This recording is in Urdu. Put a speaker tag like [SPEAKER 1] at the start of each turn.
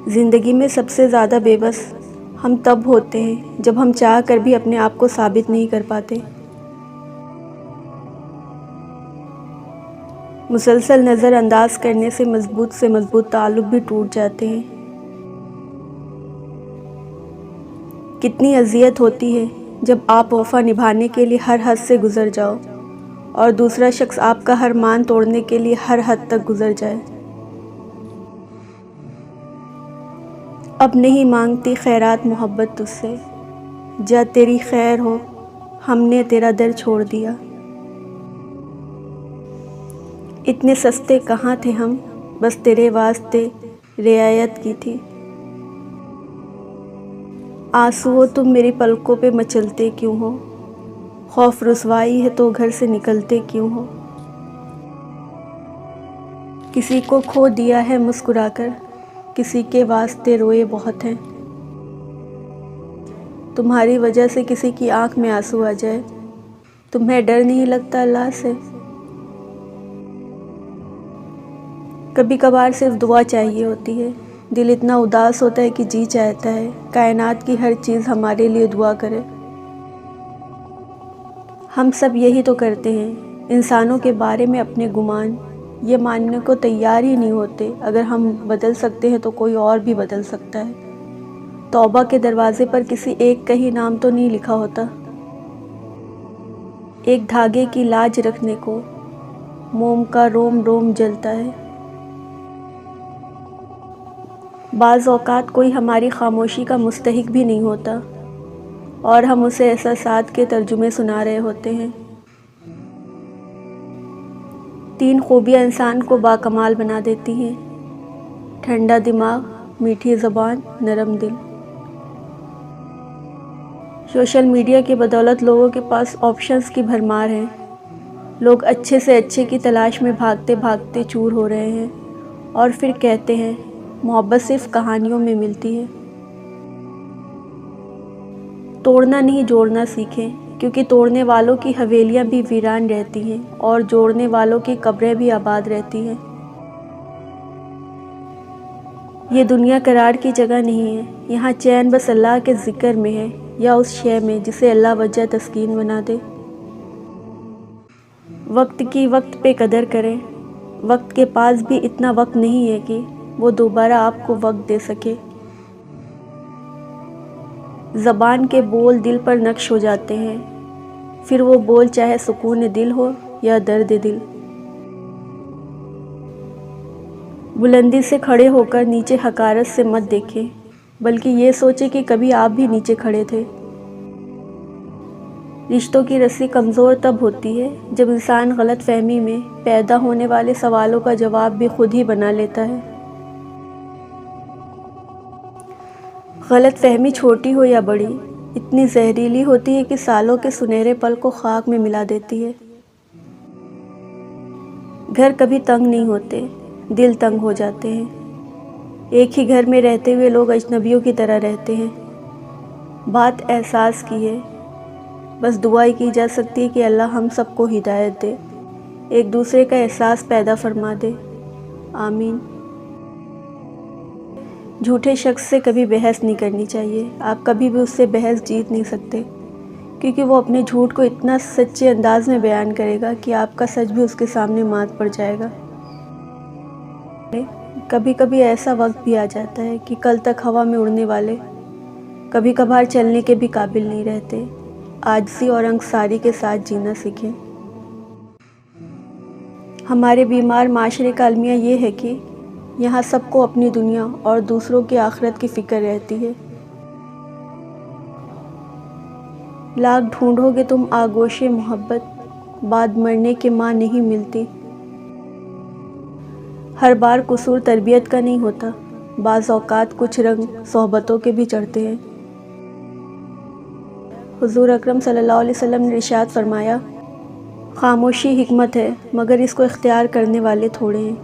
[SPEAKER 1] زندگی میں سب سے زیادہ بے بس ہم تب ہوتے ہیں جب ہم چاہ کر بھی اپنے آپ کو ثابت نہیں کر پاتے۔ مسلسل نظر انداز کرنے سے مضبوط تعلق بھی ٹوٹ جاتے ہیں۔ کتنی اذیت ہوتی ہے جب آپ وفا نبھانے کے لیے ہر حد سے گزر جاؤ اور دوسرا شخص آپ کا ہر مان توڑنے کے لیے ہر حد تک گزر جائے۔ اب نہیں مانگتی خیرات محبت تجھ سے، جا تیری خیر ہو ہم نے تیرا در چھوڑ دیا۔ اتنے سستے کہاں تھے ہم، بس تیرے واسطے رعایت کی تھی۔ آنسو تم میری پلکوں پہ مچلتے کیوں ہو، خوف رسوائی ہے تو گھر سے نکلتے کیوں ہو۔ کسی کو کھو دیا ہے مسکرا کر، کسی کے واسطے روئے بہت ہیں۔ تمہاری وجہ سے کسی کی آنکھ میں آنسو آ جائے، تمہیں ڈر نہیں لگتا اللہ سے؟ کبھی کبھار صرف دعا چاہیے ہوتی ہے، دل اتنا اداس ہوتا ہے کہ جی چاہتا ہے کائنات کی ہر چیز ہمارے لیے دعا کرے۔ ہم سب یہی تو کرتے ہیں، انسانوں کے بارے میں اپنے گمان یہ ماننے کو تیار ہی نہیں ہوتے اگر ہم بدل سکتے ہیں تو کوئی اور بھی بدل سکتا ہے۔ توبہ کے دروازے پر کسی ایک کا ہی نام تو نہیں لکھا ہوتا۔ ایک دھاگے کی لاج رکھنے کو موم کا روم روم جلتا ہے۔ بعض اوقات کوئی ہماری خاموشی کا مستحق بھی نہیں ہوتا اور ہم اسے احساسات کے ترجمے سنا رہے ہوتے ہیں۔ 3 خوبیاں انسان کو باکمال بنا دیتی ہیں: ٹھنڈا دماغ، میٹھی زبان، نرم دل۔ سوشل میڈیا کی بدولت لوگوں کے پاس آپشنز کی بھرمار ہے۔ لوگ اچھے سے اچھے کی تلاش میں بھاگتے بھاگتے چور ہو رہے ہیں اور پھر کہتے ہیں محبت صرف کہانیوں میں ملتی ہے۔ توڑنا نہیں جوڑنا سیکھیں، کیونکہ توڑنے والوں کی حویلیاں بھی ویران رہتی ہیں اور جوڑنے والوں کی قبریں بھی آباد رہتی ہیں۔ یہ دنیا قرار کی جگہ نہیں ہے، یہاں چین بس اللہ کے ذکر میں ہے یا اس شے میں جسے اللہ وجہ تسکین بنا دے۔ وقت کی وقت پہ قدر کریں، وقت کے پاس بھی اتنا وقت نہیں ہے کہ وہ دوبارہ آپ کو وقت دے سکے۔ زبان کے بول دل پر نقش ہو جاتے ہیں، پھر وہ بول چاہے سکون دل ہو یا درد دل۔ بلندی سے کھڑے ہو کر نیچے حقارت سے مت دیکھیں، بلکہ یہ سوچیں کہ کبھی آپ بھی نیچے کھڑے تھے۔ رشتوں کی رسی کمزور تب ہوتی ہے جب انسان غلط فہمی میں پیدا ہونے والے سوالوں کا جواب بھی خود ہی بنا لیتا ہے۔ غلط فہمی چھوٹی ہو یا بڑی، اتنی زہریلی ہوتی ہے کہ سالوں کے سنہرے پل کو خاک میں ملا دیتی ہے۔ گھر کبھی تنگ نہیں ہوتے، دل تنگ ہو جاتے ہیں۔ ایک ہی گھر میں رہتے ہوئے لوگ اجنبیوں کی طرح رہتے ہیں۔ بات احساس کی ہے، بس دعا ہی کی جا سکتی ہے کہ اللہ ہم سب کو ہدایت دے، ایک دوسرے کا احساس پیدا فرما دے، آمین۔ جھوٹے شخص سے کبھی بحث نہیں کرنی چاہیے، آپ کبھی بھی اس سے بحث جیت نہیں سکتے، کیونکہ وہ اپنے جھوٹ کو اتنا سچے انداز میں بیان کرے گا کہ آپ کا سچ بھی اس کے سامنے مات پڑ جائے گا۔ کبھی کبھی ایسا وقت بھی آ جاتا ہے کہ کل تک ہوا میں اڑنے والے کبھی کبھار چلنے کے بھی قابل نہیں رہتے۔ عاجزی اور انکساری کے ساتھ جینا سیکھیں۔ ہمارے بیمار معاشرے کا المیہ یہ ہے کہ یہاں سب کو اپنی دنیا اور دوسروں کی آخرت کی فکر رہتی ہے۔ لاکھ ڈھونڈو گے تم آغوش محبت، بعد مرنے کے ماں نہیں ملتی۔ ہر بار قصور تربیت کا نہیں ہوتا، بعض اوقات کچھ رنگ صحبتوں کے بھی چڑھتے ہیں۔ حضور اکرم صلی اللہ علیہ وسلم نے ارشاد فرمایا، خاموشی حکمت ہے مگر اس کو اختیار کرنے والے تھوڑے ہیں۔